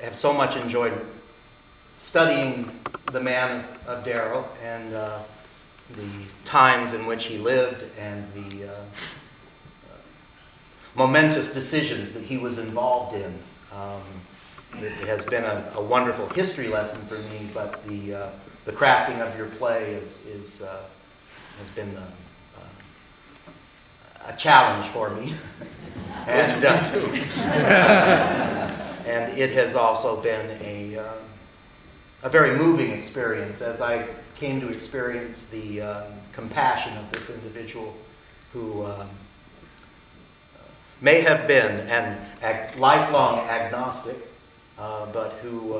have so much enjoyed studying the man of Darrow and the times in which he lived and the momentous decisions that he was involved in. It has been a wonderful history lesson for me, but the crafting of your play has been a challenge for me. And and it has also been a very moving experience as I came to experience the compassion of this individual who may have been an lifelong agnostic, but who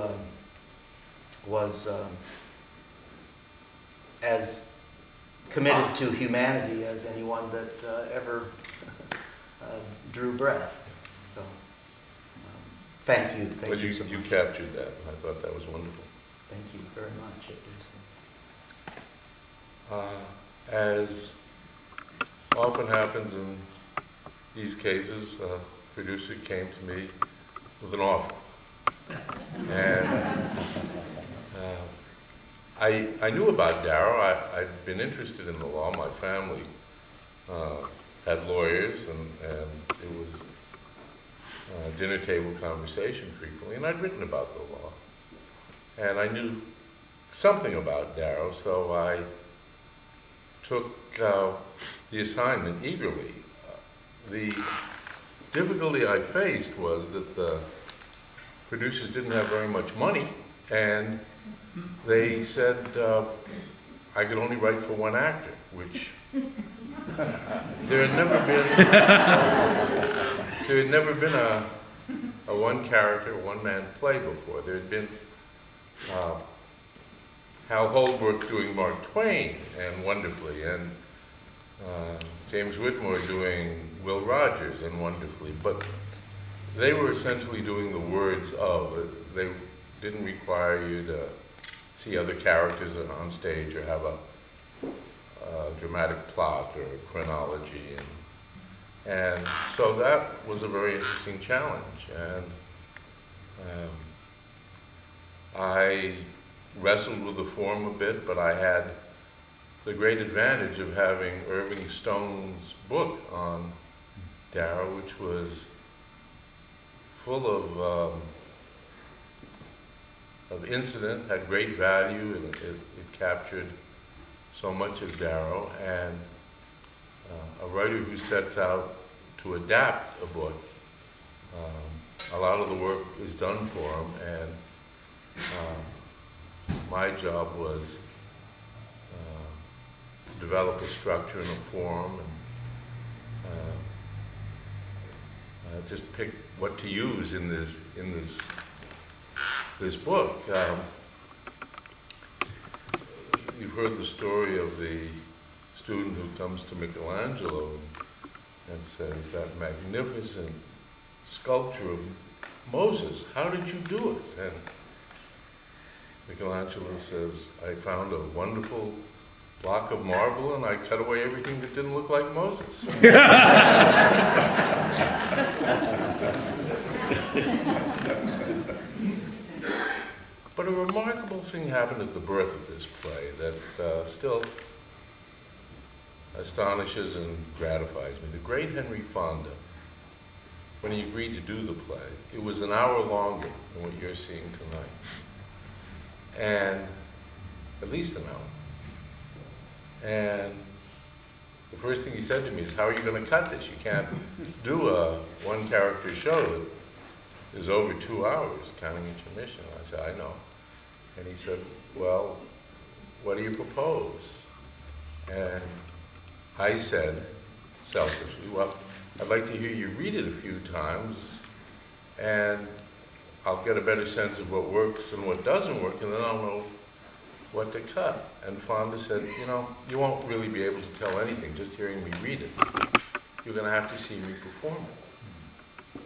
was as committed to humanity as anyone that ever drew breath. So, thank you. Thank you so much. You captured that. I thought that was wonderful. Thank you very much. As often happens in these cases, a producer came to me with an offer. And I knew about Darrow. I'd been interested in the law. My family had lawyers, and it was dinner table conversation frequently, and I'd written about the law. And I knew something about Darrow, so I took the assignment eagerly. The difficulty I faced was that the producers didn't have very much money, and they said I could only write for one actor, which there had never been a one character, one man play before. There had been Hal Holbrook doing Mark Twain, and wonderfully, and James Whitmore doing Will Rogers, and wonderfully, but they were essentially doing the words of. They didn't require you to see other characters on stage or have a dramatic plot or chronology, and so that was a very interesting challenge, and I wrestled with the form a bit, but I had the great advantage of having Irving Stone's book on Darrow, which was full of incident, had great value, and it captured so much of Darrow, and a writer who sets out to adapt a book, a lot of the work is done for him, and my job was to develop a structure and a form, and just pick what to use in this book. You've heard the story of the student who comes to Michelangelo and says, that magnificent sculpture of Moses, how did you do it? And Michelangelo says, I found a wonderful block of marble and I cut away everything that didn't look like Moses. But a remarkable thing happened at the birth of this play that still astonishes and gratifies me. The great Henry Fonda, when he agreed to do the play, it was an hour longer than what you're seeing tonight. And at least an hour. And the first thing he said to me is, how are you going to cut this? You can't do a one-character show that is over 2 hours, counting intermission. I said, I know. And he said, well, what do you propose? And I said, selfishly, well, I'd like to hear you read it a few times, and I'll get a better sense of what works and what doesn't work, and then I'll know what to cut. And Fonda said, you know, you won't really be able to tell anything just hearing me read it. You're going to have to see me perform it.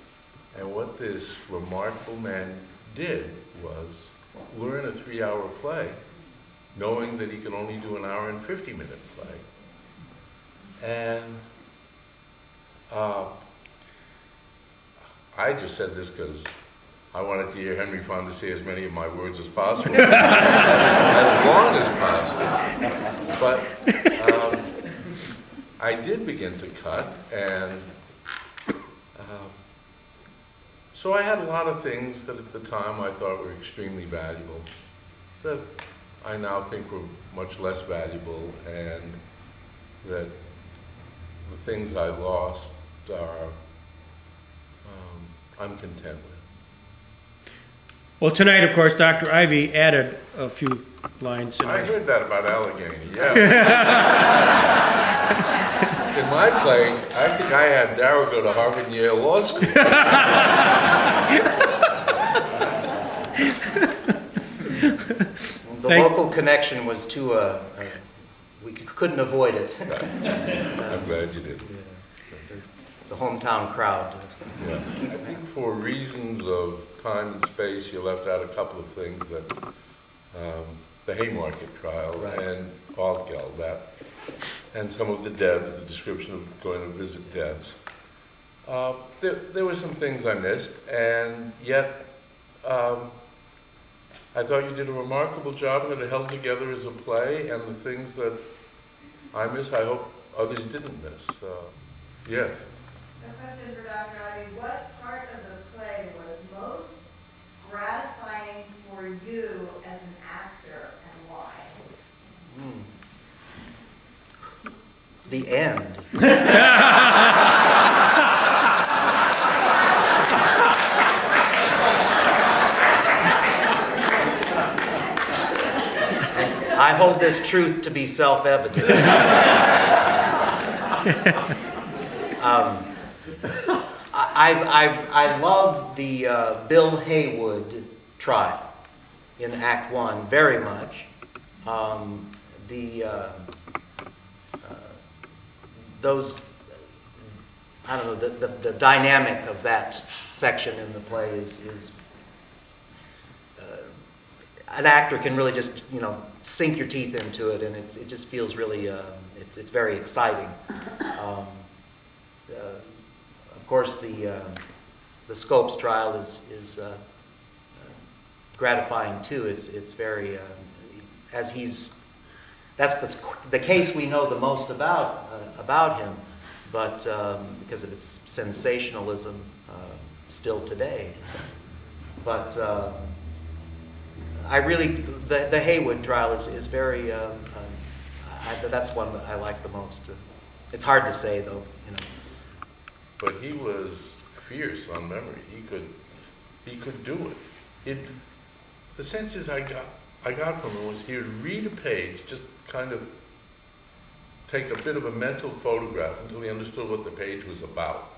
And what this remarkable man did was learn a 3-hour play, knowing that he could only do an hour and 50-minute play. And I just said this because I wanted to hear Henry Fonda say as many of my words as possible, as long as possible. But I did begin to cut, and so I had a lot of things that at the time I thought were extremely valuable that I now think were much less valuable, and that the things I lost are I'm content with. Well, tonight, of course, Dr. Ivey added a few lines. I heard that about Allegheny, yeah. In my play, I think I had Darrow go to Harvard and Yale Law School. The local connection was too, we couldn't avoid it. I'm glad you did. The hometown crowd. Yeah. I think for reasons of time and space, you left out a couple of things that, the Haymarket trial, Right. and Altgeld, that, and some of the devs, the description of going to visit devs. There were some things I missed, and yet I thought you did a remarkable job, and that it held together as a play, and the things that I miss, I hope others didn't miss. Yes. A question for Dr. Ivey. What part of the play was most gratifying for you as an actor, and why? The end. I hold this truth to be self-evident. I love the Bill Haywood trial in Act One very much. Those, I don't know, the dynamic of that section in the play is an actor can really just, sink your teeth into it, and it just feels really, it's very exciting. Of course, the Scopes trial is gratifying too. It's very, that's the case we know the most about him, but because of its sensationalism still today. But I really, the Haywood trial is very, that's one that I like the most. It's hard to say though, But he was fierce on memory. He could do it. The senses I got from him was he would read a page, just kind of take a bit of a mental photograph until he understood what the page was about.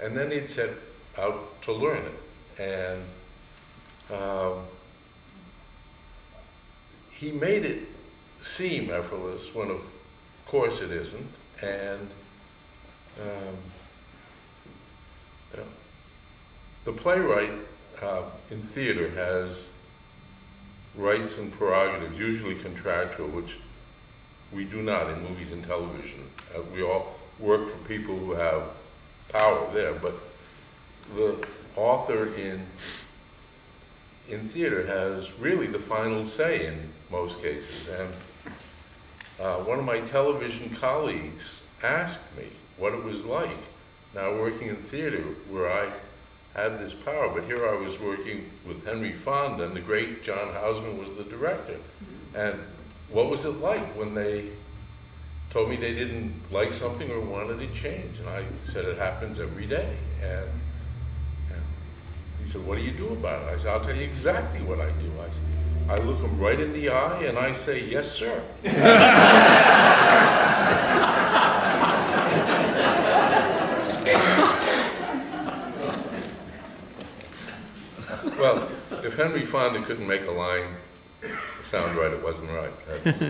And then he'd set out to learn it. And he made it seem effortless when of course it isn't. And the playwright in theater has rights and prerogatives, usually contractual, which we do not in movies and television. We all work for people who have power there, but the author in theater has really the final say in most cases. And one of my television colleagues asked me what it was like now working in theater where I had this power, but here I was working with Henry Fonda, and the great John Houseman was the director. And what was it like when they told me they didn't like something or wanted it changed? And I said, it happens every day. And he said, what do you do about it? I said, I'll tell you exactly what I do. I look them right in the eye and I say, yes, sir. Well, if Henry Fonda couldn't make a line sound right, it wasn't right. That's